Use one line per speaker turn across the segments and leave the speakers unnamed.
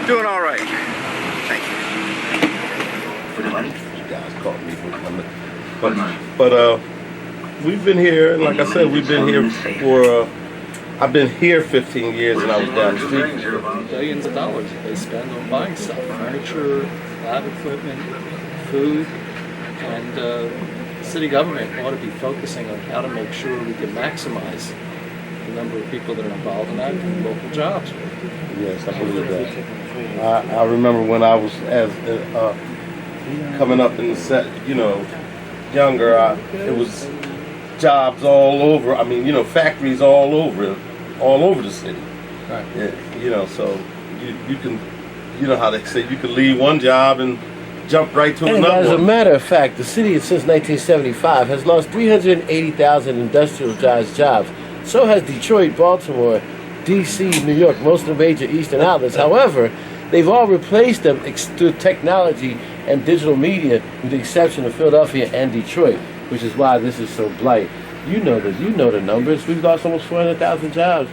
Doing all right. Thank you. For the money? You guys caught me. But we've been here, and like I said, we've been here for. I've been here 15 years, and I was down the street.
Billions of dollars they spend on buying stuff, furniture, lab equipment, food, and the city government ought to be focusing on how to make sure we can maximize the number of people that are involved in that and local jobs.
Yes, I believe that. I remember when I was coming up in the set, younger. It was jobs all over. I mean, factories all over the city.
Right.
Yeah, so you can, how they say, you can leave one job and jump right to another
As a
one.
matter of fact, the city since 1975 has lost 380,000 industrialized jobs. So has Detroit, Baltimore, D.C., New York, most of the major eastern outlets. However, they've all replaced them through technology and digital media, with the exception of Philadelphia and Detroit, which is why this is so blight. You know the numbers. We've lost almost 400,000 jobs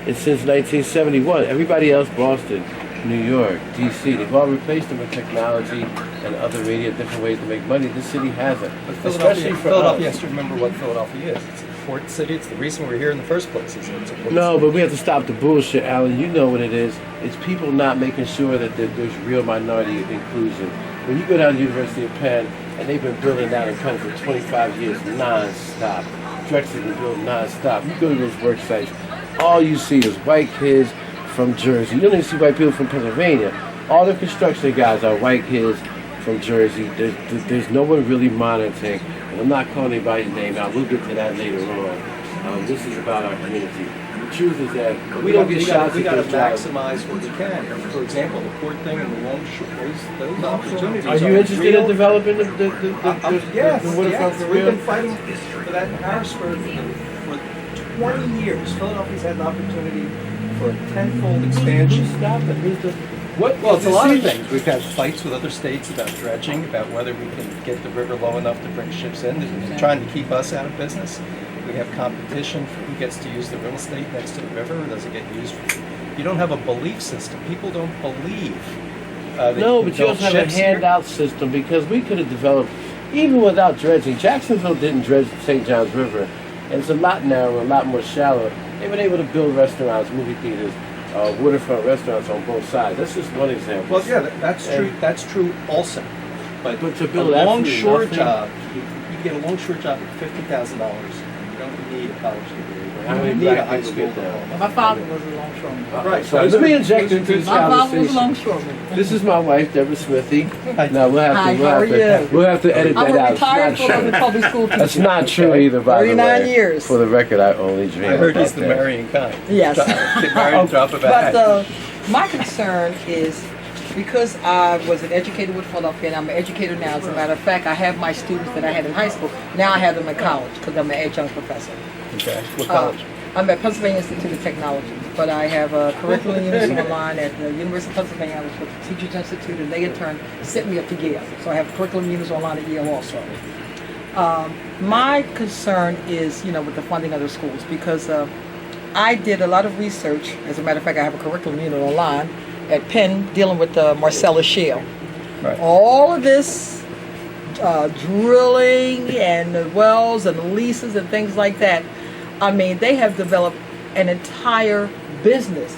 since 1971. Everybody else, Boston, New York, D.C., they've all replaced them with technology and other media, different ways to make money. This city hasn't.
But
Especially for
Philadelphia
us.
has to remember what Philadelphia is. It's a port city. It's the reason we're here in the first place. It's a port
No,
city.
but we have to stop the bullshit, Alan. You know what it is. It's people not making sure that there's real minority inclusion. When you go down to the University of Penn, and they've been building down in Penn for 25 years, non-stop. Drexel's been building non-stop. You go to those work sites, all you see is white kids from Jersey. You don't even see white people from Pennsylvania. All the construction guys are white kids from Jersey. There's no one really monitoring. And I'm not calling anybody's name out. We'll get to that later on. This is about our community. The truth is that we don't get shots
We
at
got to
those jobs.
maximize what we can. For example, the port thing and the longshore, those opportunities.
Are you interested
real.
in developing the
Yes,
waterfront for
we've
real?
been fighting for that in Harrisburg for 20 years. Philadelphia's had an opportunity for a tenfold expansion.
Stop it.
Well, it's a lot of things. We've had fights with other states about dredging, about whether we can get the river low enough to bring ships in. They're trying to keep us out of business. We have competition for who gets to use the real estate next to the river, or does it get used? You don't have a belief system. People don't believe. That
No,
can
but you
build
also have a
ships here.
handout system because we could have developed, even without dredging. Jacksonville didn't dredge the St. Johns River, and it's a lot narrower, a lot more shallow. They've been able to build restaurants, movie theaters, waterfront restaurants on both sides. That's just one example.
Well, yeah, that's true. That's true also. But
to build
a
absolutely
longshore
nothing-
job, you get a longshore job at $50,000. You don't need a college degree.
How
You
many
don't need a
black
high
people
school
get that?
diploma.
My father was a longshoreman.
Right.
So let me inject into this
My father was a
conversation.
longshoreman.
This is my wife, Deborah Smithy.
Hi.
No, we'll have
Hi,
to,
how are you?
we'll have to edit
I'm
that
a
out.
retired
It's not true.
public school teacher.
That's not true either, by the way.
39 years.
For the record, I only dream
I heard
about
he's the
that.
marrying kind.
Yes.
Get married and drop a bag.
But my concern is because I was an educator with Philadelphia, and I'm an educator now. As a matter of fact, I have my students that I had in high school. Now I have them in college because I'm an adjunct professor.
Okay. What college?
I'm at Pennsylvania Institute of Technology, but I have a curriculum units online at the University of Pennsylvania. I was with the Teachers Institute, and they in turn sent me up to Yale. So I have curriculum units online at Yale also. My concern is, with the funding of the schools, because I did a lot of research. As a matter of fact, I have a curriculum unit online at Penn dealing with the Marcellus Shale.
Right.
All of this drilling and the wells and the leases and things like that. I mean, they have developed an entire business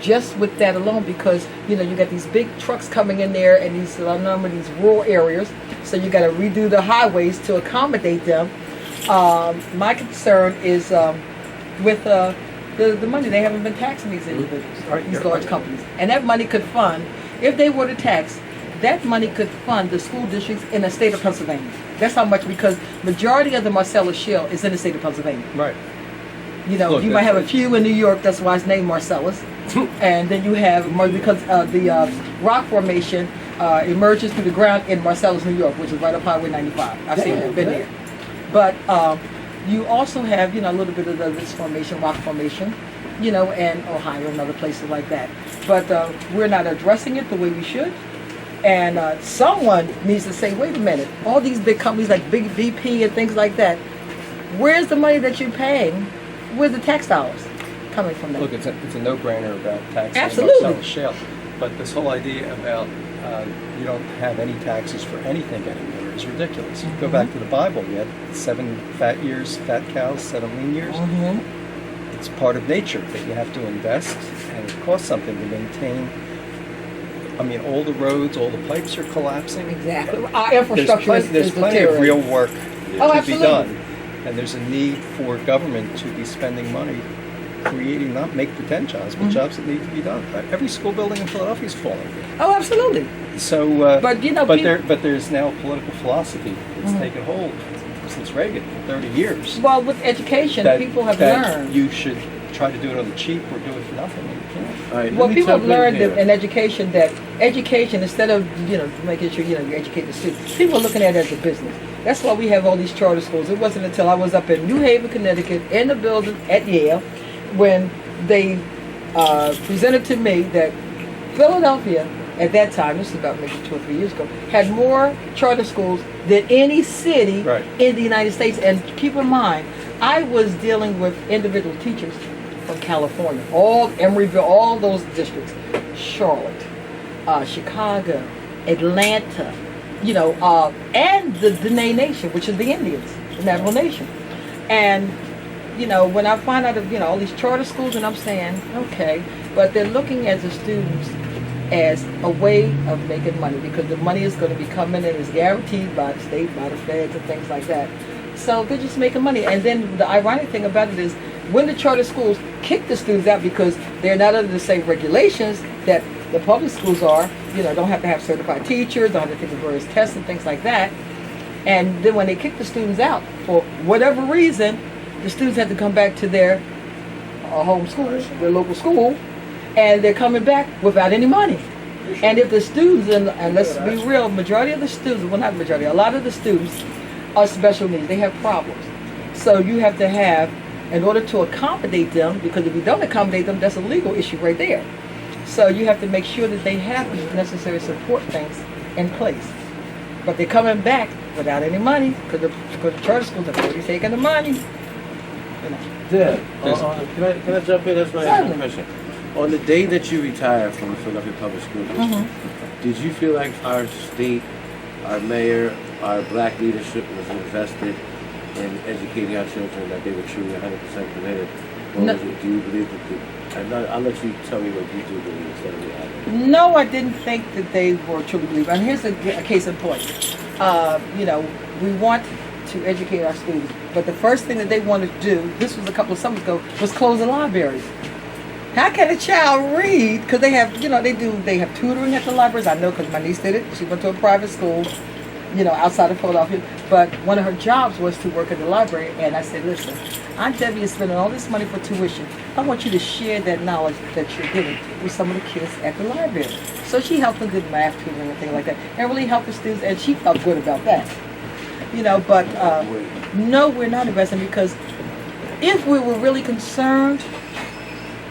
just with that alone because, you got these big trucks coming in there and a number of these rural areas. So you got to redo the highways to accommodate them. My concern is with the money. They haven't been taxing these individuals or these large companies. And that money could fund, if they were to tax, that money could fund the school districts in the state of Pennsylvania. That's how much, because majority of the Marcellus Shale is in the state of Pennsylvania.
Right.
You might have a few in New York, that's why it's named Marcellus. And then you have, because the rock formation emerges through the ground in Marcellus, New York, which is right up Highway 95. I've seen it, been there. But You also have, a little bit of the Ritz Formation, Rock Formation, and Ohio and other places like that. But we're not addressing it the way we should. And someone needs to say, wait a minute, all these big companies like Big VP and things like that, where's the money that you're paying? Where's the tax dollars coming from that?
Look, it's a no-brainer about tax
Absolutely.
on shale. But this whole idea about you don't have any taxes for anything anymore is ridiculous. You go back to the Bible, you had 7 fat years, fat cows, 7 lean years. It's part of nature that you have to invest, and it costs something to maintain. I mean, all the roads, all the pipes are collapsing.
Exactly. Our infrastructure
There's plenty of real work to
absolutely.
be done. And there's a need for government to be spending money creating, not make pretend jobs, but jobs that need to be done. Every school building in Philadelphia is falling.
Oh, absolutely.
So,
But,
there's now a political philosophy that's taken hold since Reagan for 30 years.
Well, with education, people have
that
learned.
you should try to do it on the cheap or do it for nothing. And you can't.
All right,
Well,
let me
people have
jump in
learned
here.
in education that education, instead of making sure you educate the students, people are looking at it as a business. That's why we have all these charter schools. It wasn't until I was up in New Haven, Connecticut, in the building at Yale, when they presented to me that Philadelphia, at that time, this is about maybe 2 or 3 years ago, had more charter schools than any city
Right.
in the United States. And keep in mind, I was dealing with individual teachers from California, all Emeryville, all those districts, Charlotte, Chicago, Atlanta, and the Dene Nation, which is the Indians, the Navajo Nation. And, when I find out of, all these charter schools, and I'm saying, okay, but they're looking at the students as a way of making money, because the money is going to be coming in, is guaranteed by the state, by the feds, and things like that. So they're just making money. And then the ironic thing about it is, when the charter schools kick the students out because they're not under the same regulations that the public schools are, don't have to have certified teachers, don't have to take the various tests and things like that. And then when they kick the students out, for whatever reason, the students have to come back to their home school, their local school, and they're coming back without any money. And if the students, and let's be real, majority of the students, well not majority, a lot of the students are special needs. They have problems. So you have to have, in order to accommodate them, because if you don't accommodate them, that's a legal issue right there. So you have to make sure that they have the necessary support things in place. But they're coming back without any money, because the charter schools have already taken the money.
Deb, can I jump in? That's my
Certainly.
question. On the day that you retired from the Philadelphia Public School District, did you feel like our state, our mayor, our black leadership was invested in educating our children, that they were truly 100% committed? Or
No.
do you believe that I'll let you tell me what you do believe instead of me asking.
No, I didn't think that they were truly believers. And here's a case in point. We want to educate our students, but the first thing that they want to do, this was a couple of summers ago, was close the libraries. How can a child read? Because they have, they have tutoring at the libraries. I know because my niece did it. She went to a private school, outside of Philadelphia. But one of her jobs was to work at the library. And I said, listen, Aunt Debbie is spending all this money for tuition. I want you to share that knowledge that you're getting with some of the kids at the library. So she helped them with math tutoring and things like that, and really helped the students. And she felt good about that. But no, we're not investing, because if we were really concerned,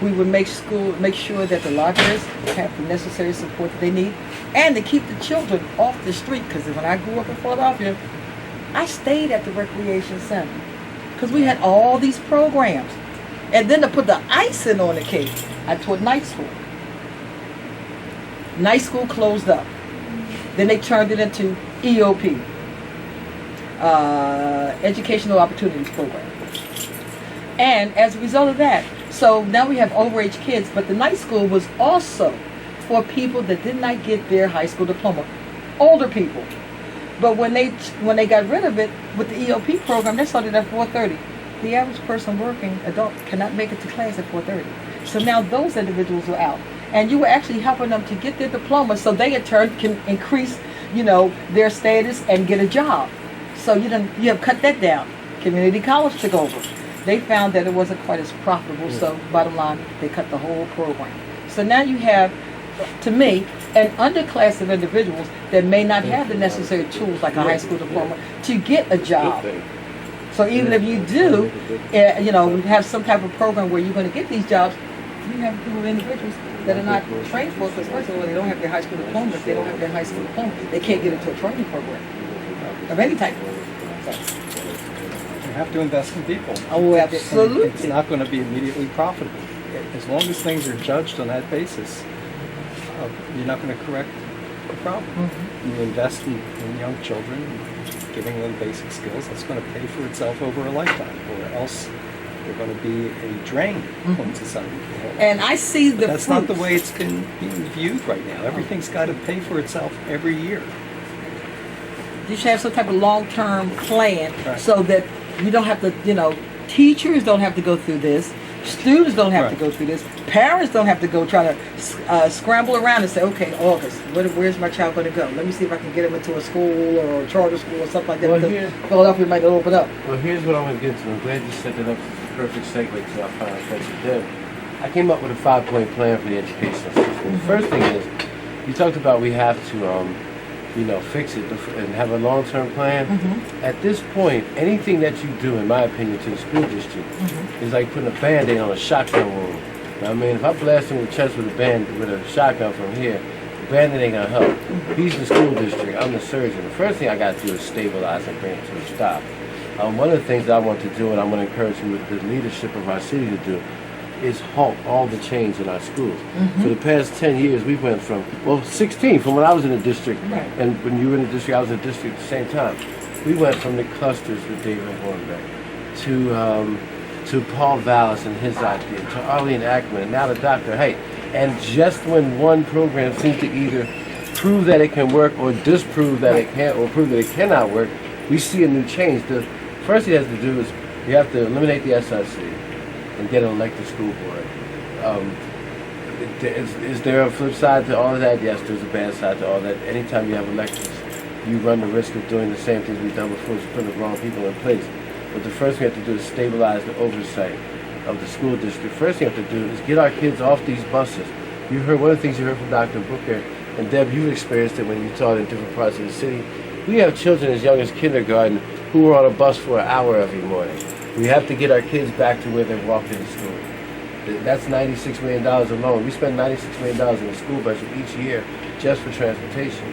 we would make sure that the libraries have the necessary support that they need, and to keep the children off the street. Because when I grew up in Philadelphia, I stayed at the recreation center because we had all these programs. And then to put the icing on the cake, I taught night school. Night school closed up. Then they turned it into EOP, Educational Opportunities Program. And as a result of that, so now we have overage kids, but the night school was also for people that did not get their high school diploma, older people. But when they got rid of it with the EOP program, they started at 4:30. The average person working adult cannot make it to class at 4:30. So now those individuals are out, and you were actually helping them to get their diploma, so they in turn can increase, their status and get a job. So you have cut that down. Community college took over. They found that it wasn't quite as profitable, so bottom line, they cut the whole program. So now you have, to me, an underclass of individuals that may not have the necessary tools like a high school diploma to get a job. So even if you do, have some type of program where you're going to get these jobs, you have a group of individuals that are not trained for it, because first of all, they don't have their high school diploma. If they don't have their high school diploma, they can't get into a training program of any type. So,
You have to invest in people.
oh, absolutely.
It's not going to be immediately profitable. As long as things are judged on that basis, you're not going to correct the problem.
Mm-hmm.
You invest in young children, giving them basic skills, that's going to pay for itself over a lifetime, or else they're going to be a drain on society.
And I see the
That's not the way it's being viewed right now. Everything's got to pay for itself every year.
You should have some type of long-term plan,
Right.
so that you don't have to, teachers don't have to go through this, students don't have to
Right.
go through this, parents don't have to go try to scramble around and say, okay, August, where's my child going to go? Let me see if I can get him into a school or a charter school or something like that,
Well,
because Philadelphia might not open up.
Well, here's what I'm going to get to. I'm glad you set that up. It's a perfect segue to our final question. Deb, I came up with a 5-point plan for the educational system. The first thing is, you talked about we have to, fix it and have a long-term plan. At this point, anything that you do, in my opinion, to the school district is like putting a Band-Aid on a shotgun wound. I mean, if I blast him in the chest with a shotgun from here, the Band-Aid ain't gonna help. He's the school district, I'm the surgeon. The first thing I gotta do is stabilize and bring it to a stop. One of the things that I want to do, and I'm gonna encourage you with the leadership of our city to do, is halt all the change in our schools. For the past 10 years, we went from, 16, from when I was in the district,
Right.
and when you were in the district, I was in the district at the same time. We went from the clusters with David Hornbeck to Paul Vallis and his idea, to Arlene Ackman, and now the doctor. Hey, and just when one program seems to either prove that it can work or disprove that it can't, or prove that it cannot work, we see a new change. The first thing you have to do is you have to eliminate the SIC and get an elected school board. Is there a flip side to all of that? Yes, there's a bad side to all that. Anytime you have elections, you run the risk of doing the same things we've done before, is putting the wrong people in place. But the first thing we have to do is stabilize the oversight of the school district. First thing we have to do is get our kids off these buses. You heard one of the things you heard from Dr. Booker, and Deb, you experienced it when you taught in different parts of the city. We have children as young as kindergarten who are on a bus for an hour every morning. We have to get our kids back to where they're walking to school. That's $96 million alone. We spend $96 million in the school budget each year just for transportation.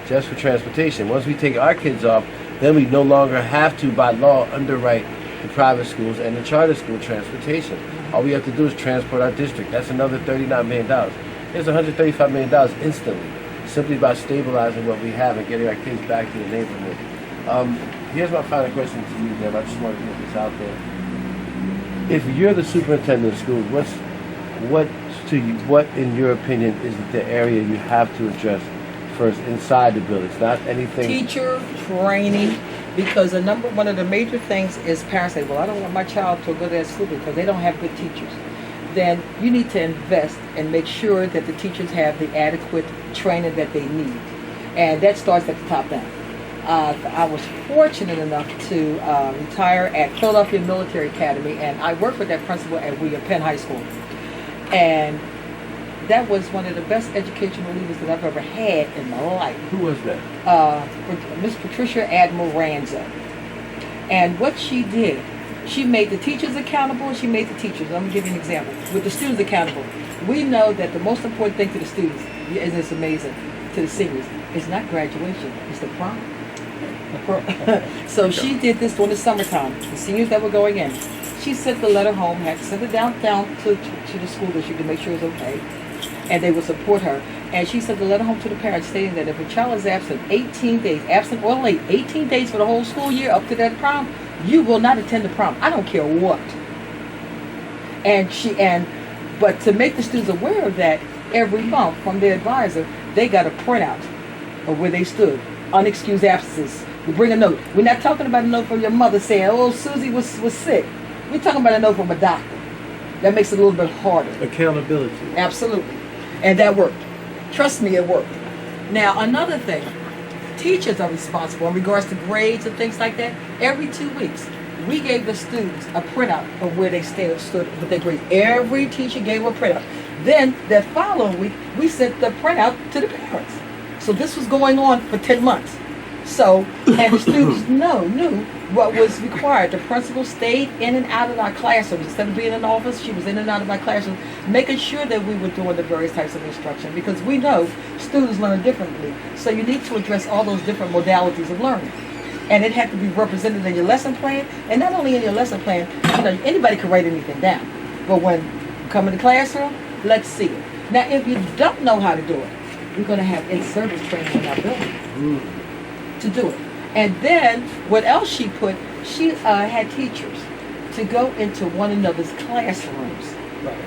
Just for transportation. Once we take our kids off, then we no longer have to, by law, underwrite the private schools and the charter school transportation. All we have to do is transport our district. That's another $39 million. There's $135 million instantly, simply by stabilizing what we have and getting our kids back to the neighborhood. Here's my final question to you, Deb. I just want to get this out there. If you're the superintendent of schools, what in your opinion is the area you have to address first inside the buildings, not anything?
Teacher training, because one of the major things is parents say, well, I don't want my child to go to that school because they don't have good teachers. Then you need to invest and make sure that the teachers have the adequate training that they need. And that starts at the top down. I was fortunate enough to retire at Philadelphia Military Academy, and I worked with that principal at Penn High School. And that was one of the best educational leaders that I've ever had in my life.
Who was that?
Miss Patricia Admiral Ranzo. And what she did, she made the teachers accountable, and she made the teachers. I'm going to give you an example. With the students accountable, we know that the most important thing to the students, and it's amazing, to the seniors, is not graduation, it's the prom. So she did this during the summertime. The seniors that were going in, she sent the letter home, had to send it down to the school district to make sure it's okay, and they would support her. And she sent the letter home to the parents stating that if a child is absent 18 days, absent or late, 18 days for the whole school year up to that prom, you will not attend the prom. I don't care what. But to make the students aware of that, every month from their advisor, they got a printout of where they stood. Unexcused absences. You bring a note. We're not talking about a note from your mother saying, oh, Susie was sick. We're talking about a note from a doctor. That makes it a little bit harder.
Accountability.
Absolutely. And that worked. Trust me, it worked. Now, another thing. Teachers are responsible in regards to grades and things like that. Every 2 weeks, we gave the students a printout of where they stood with their grades. Every teacher gave a printout. Then, that following week, we sent the printout to the parents. So this was going on for 10 months. So, and the students knew what was required. The principal stayed in and out of our classrooms. Instead of being in the office, she was in and out of our classrooms, making sure that we were doing the various types of instruction, because we know students learn differently. So you need to address all those different modalities of learning. And it had to be represented in your lesson plan, and not only in your lesson plan, anybody can write anything down. But when you come in the classroom, let's see it. Now, if you don't know how to do it, we're going to have in-service training in our building to do it. And then, what else she put, she had teachers to go into one another's classrooms.
Right.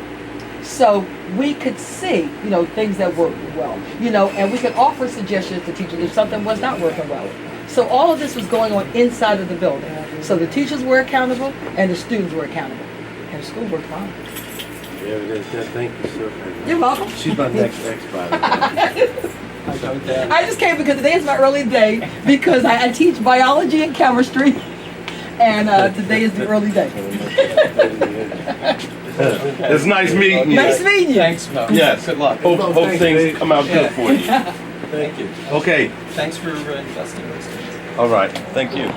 So we could see, things that worked well, and we could offer suggestions to teachers if something was not working well. So all of this was going on inside of the building. So the teachers were accountable and the students were accountable. And the school worked fine.
Yeah, it is. Thank you so much.
You're welcome.
She's my next by the way.
I just came because today is my early day because I teach biology and chemistry, and today is the early day.
It's nice meeting you.
Nice meeting you.
Thanks, Mo.
Yes.
Good luck.
Hope
Thanks,
things
Dave.
come out good for you.
Thank you.
Okay.
Thanks for investing in this.
All right. Thank you.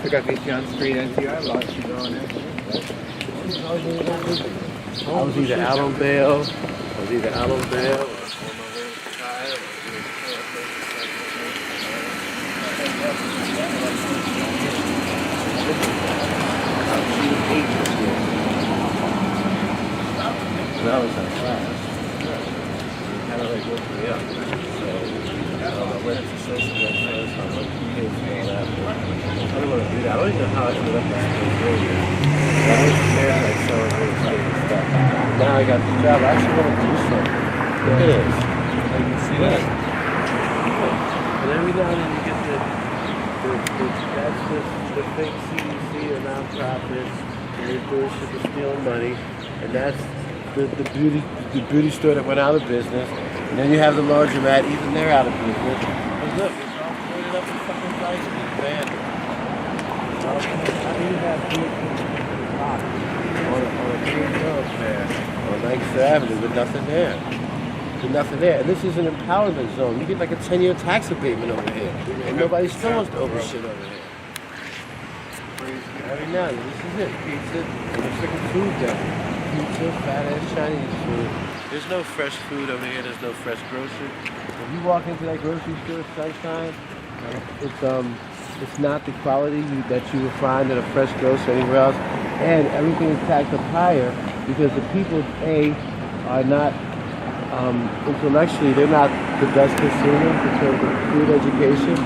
Forgot to get you on street NCR, lost you going there.
I was either out on bail, or on my way to Kyle, when I was in class, it kind of like woke me up. So I went to social work first, I went to kids and all that. I don't want to do that. I don't even know how I ended up in school earlier. But I was there like selling real estate and stuff. Now I got the job. I actually want to do something. Look at this.
I can see that.
And every now and then you get that's the fake CDC or nonprofits, and they're doing shit to stealing money, and that's the beauty store that went out of business, and then you have the laundromat, even they're out of business. But look, it's all pointed up in fucking prices, man. How do you have good on a green thoroughfare on 9th Avenue with nothing there? With nothing there. And this is an empowerment zone. You get like a 10-year tax abatement over here. And nobody still wants to open shit over here. Every now and then, this is it. Pizza and the freaking food down. Pizza, fat ass Chinese food. There's no fresh food over here. There's no fresh grocery. If you walk into that grocery store, Sunshine, it's not the quality that you would find at a fresh grocery anywhere else. And everything is taxed up higher because the people, are not intellectually, they're not the best consumers in terms of food education,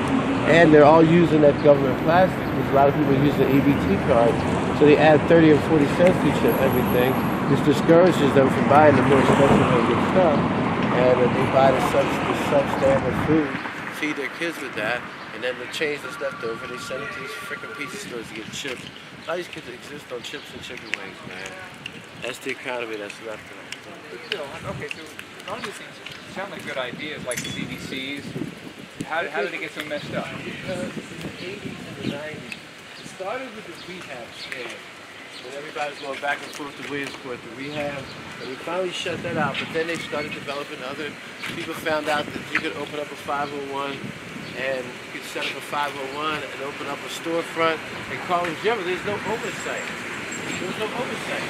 and they're all using that government plastic, because a lot of people use the EBT card, so they add 30 or 40 cents to each and everything, which discourages them from buying the more expensive and good stuff, and they buy the substandard food, feed their kids with that, and then the change that's left over, they send it to these freaking pizza stores to get chips. A lot of these kids exist on chips and chicken wings, man. That's the economy that's left in it.
But still, okay, so a lot of these things sound like good ideas, like the CDCs. How did it get so messed up?
Because in the 80s and the 90s, it started with the rehab scam. When everybody was going back and forth to Williamsport to rehab, and we finally shut that out. But then they started developing other. People found out that you could open up a 501, and you could set up a 501 and open up a storefront and call them Jerry. There's no oversight. There's no oversight.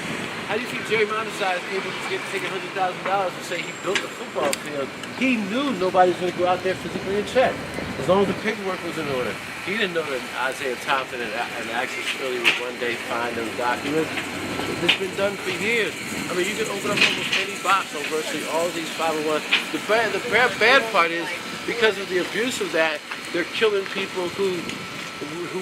How do you think Jerry Montesai is able to take $100,000 and say he built a football field? He knew nobody was going to go out there physically and check, as long as the paperwork was in order. He didn't know that Isaiah Thompson and Axel Shirley would one day find those documents. It's been done for years. I mean, you can open up almost any box on virtually all of these 501s. The bad part is, because of the abuse of that, they're killing people who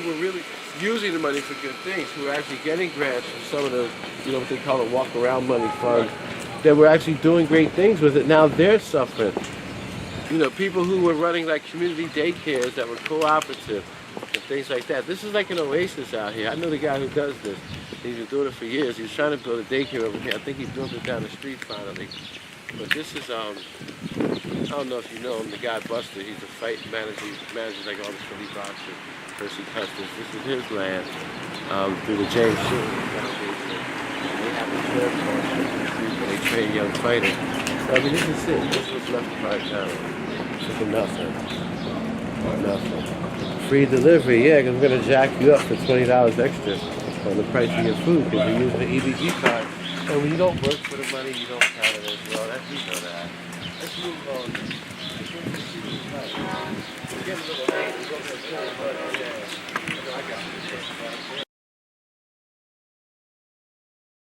were really using the money for good things, who are actually getting grants from some of those, what they call it, walk-around money funds, that were actually doing great things with it. Now they're suffering. People who were running like community daycares that were cooperative and things like that. This is like an oasis out here. I know the guy who does this. He's been doing it for years. He was trying to build a daycare over here. I think he built it down the street finally. But this is, I don't know if you know him, the guy Buster. He's a fight manager. He manages like all the Philly boxers. Percy Customs. This is his land through the James Shooting Foundation. And they have a fair where they train young fighters. So, I mean, this is it. This was left right now. It's nothing. Nothing. Free delivery, yeah, because we're going to jack you up for $20 extra on the price of your food because you're using the EBG card. And when you don't work for the money, you don't count it as well. That's, you know that. Let's move on. We're getting a little late. We're going to